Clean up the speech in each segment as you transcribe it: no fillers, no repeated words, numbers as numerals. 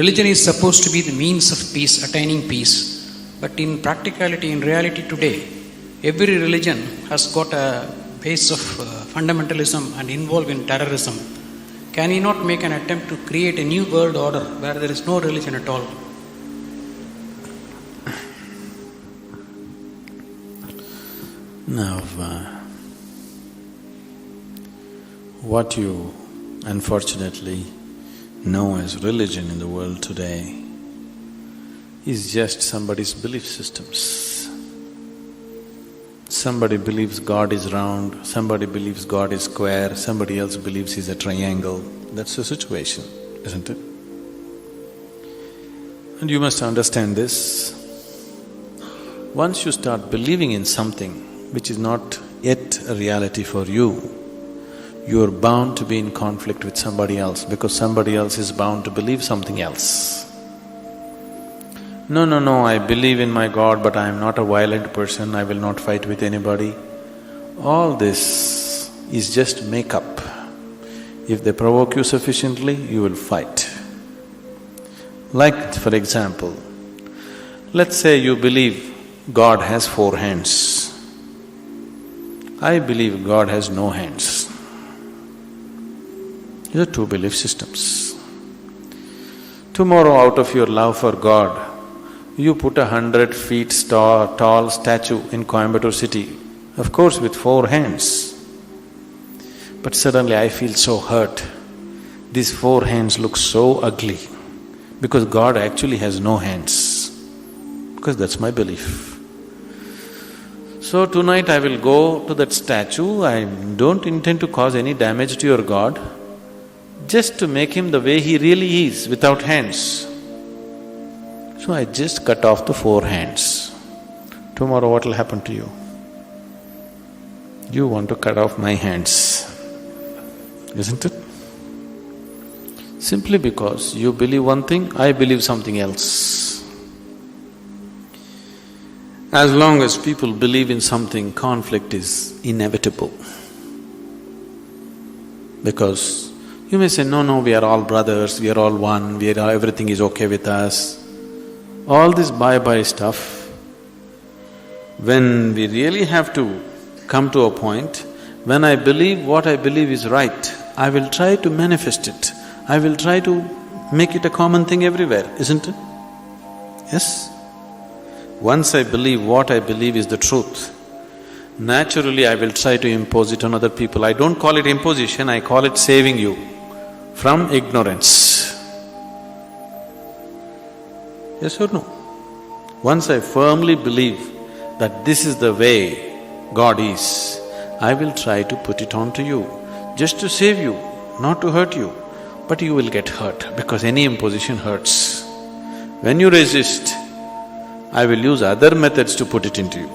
Religion is supposed to be the means of peace, attaining peace. But in practicality, in reality today, every religion has got a base of fundamentalism and involved in terrorism. Can he not make an attempt to create a new world order where there is no religion at all? Now, what you unfortunately know as religion in the world today is just somebody's belief systems. Somebody believes God is round, somebody believes God is square, somebody else believes he's a triangle. That's the situation, isn't it? And you must understand this. Once you start believing in something which is not yet a reality for you, you are bound to be in conflict with somebody else because somebody else is bound to believe something else. No, I believe in my God, but I am not a violent person, I will not fight with anybody. All this is just make-up. If they provoke you sufficiently, you will fight. Like, for example, let's say you believe God has 4 hands. I believe God has no hands. These are two belief systems. Tomorrow, out of your love for God, you put 100 feet tall statue in Coimbatore city, of course with 4 hands. But suddenly I feel so hurt. These 4 hands look so ugly because God actually has no hands, because that's my belief. So tonight I will go to that statue, I don't intend to cause any damage to your God, just to make him the way he really is, without hands. So I just cut off the 4 hands. Tomorrow what will happen to you? You want to cut off my hands, isn't it? Simply because you believe one thing, I believe something else. As long as people believe in something, conflict is inevitable. Because you may say, no, we are all brothers, we are all one, everything is okay with us. All this bye-bye stuff, when we really have to come to a point, when I believe what I believe is right, I will try to manifest it. I will try to make it a common thing everywhere, isn't it? Yes? Once I believe what I believe is the truth, naturally I will try to impose it on other people. I don't call it imposition, I call it saving you from ignorance. Yes or no? Once I firmly believe that this is the way God is, I will try to put it on to you, just to save you, not to hurt you. But you will get hurt because any imposition hurts. When you resist, I will use other methods to put it into you,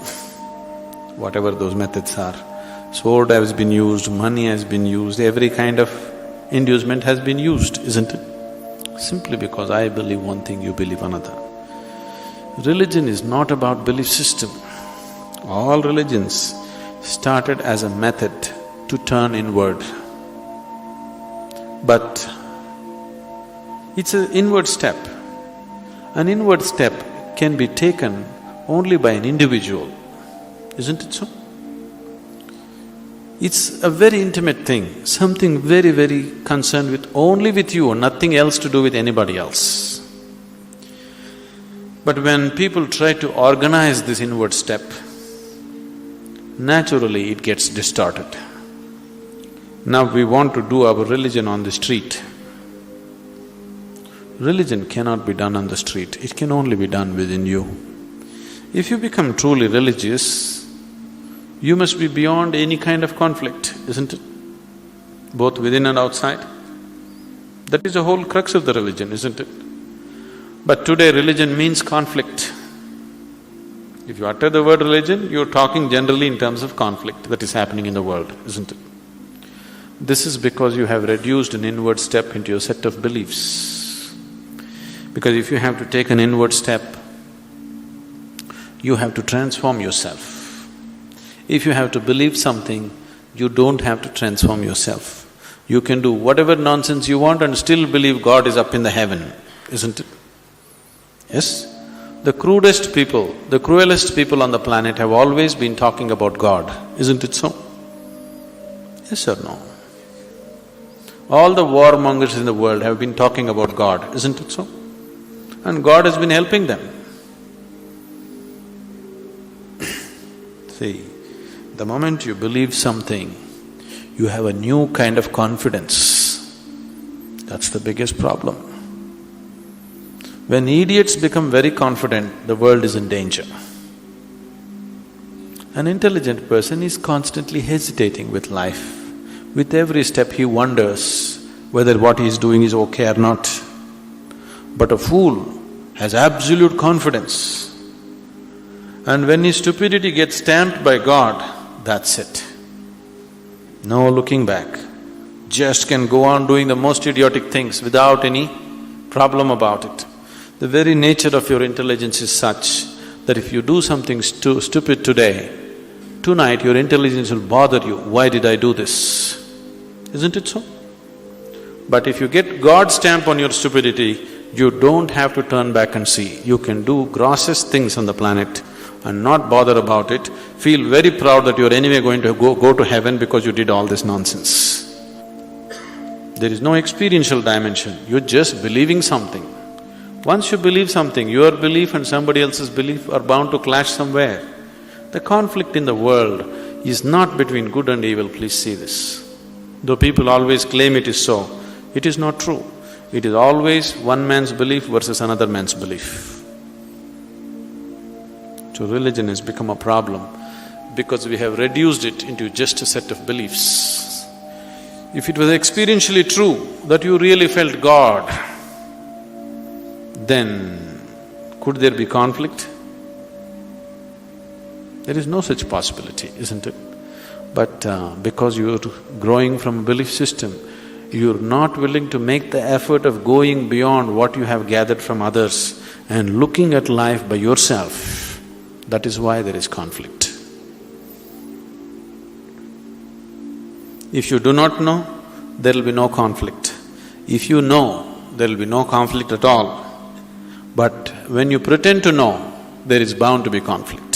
whatever those methods are. Sword has been used, money has been used, every kind of inducement has been used, isn't it? Simply because I believe one thing, you believe another. Religion is not about belief system. All religions started as a method to turn inward. But it's an inward step. An inward step can be taken only by an individual, isn't it so? It's a very intimate thing, something very, very concerned with only with you, nothing else to do with anybody else. But when people try to organize this inward step, naturally it gets distorted. Now we want to do our religion on the street. Religion cannot be done on the street, it can only be done within you. If you become truly religious, you must be beyond any kind of conflict, isn't it? Both within and outside. That is the whole crux of the religion, isn't it? But today religion means conflict. If you utter the word religion, you're talking generally in terms of conflict that is happening in the world, isn't it? This is because you have reduced an inward step into your set of beliefs. Because if you have to take an inward step, you have to transform yourself. If you have to believe something, you don't have to transform yourself. You can do whatever nonsense you want and still believe God is up in the heaven. isn't it? Yes? The crudest people, the cruelest people on the planet have always been talking about God, isn't it so? Yes or no? All the warmongers in the world have been talking about God, isn't it so? And God has been helping them. See, the moment you believe something, you have a new kind of confidence. That's the biggest problem. When idiots become very confident, the world is in danger. An intelligent person is constantly hesitating with life. With every step he wonders whether what he is doing is okay or not. But a fool has absolute confidence. And when his stupidity gets stamped by God, that's it. No looking back. Just can go on doing the most idiotic things without any problem about it. The very nature of your intelligence is such that if you do something stupid today, tonight your intelligence will bother you, why did I do this? Isn't it so? But if you get God's stamp on your stupidity, you don't have to turn back and see. You can do grossest things on the planet and not bother about it, feel very proud that you're anyway going to go to heaven because you did all this nonsense. There is no experiential dimension, you're just believing something. Once you believe something, your belief and somebody else's belief are bound to clash somewhere. The conflict in the world is not between good and evil, please see this. Though people always claim it is so, it is not true. It is always one man's belief versus another man's belief. So religion has become a problem because we have reduced it into just a set of beliefs. If it was experientially true that you really felt God, then could there be conflict? There is no such possibility, isn't it? But because you're growing from a belief system, you're not willing to make the effort of going beyond what you have gathered from others and looking at life by yourself. That is why there is conflict. If you do not know, there will be no conflict. If you know, there will be no conflict at all. But when you pretend to know, there is bound to be conflict.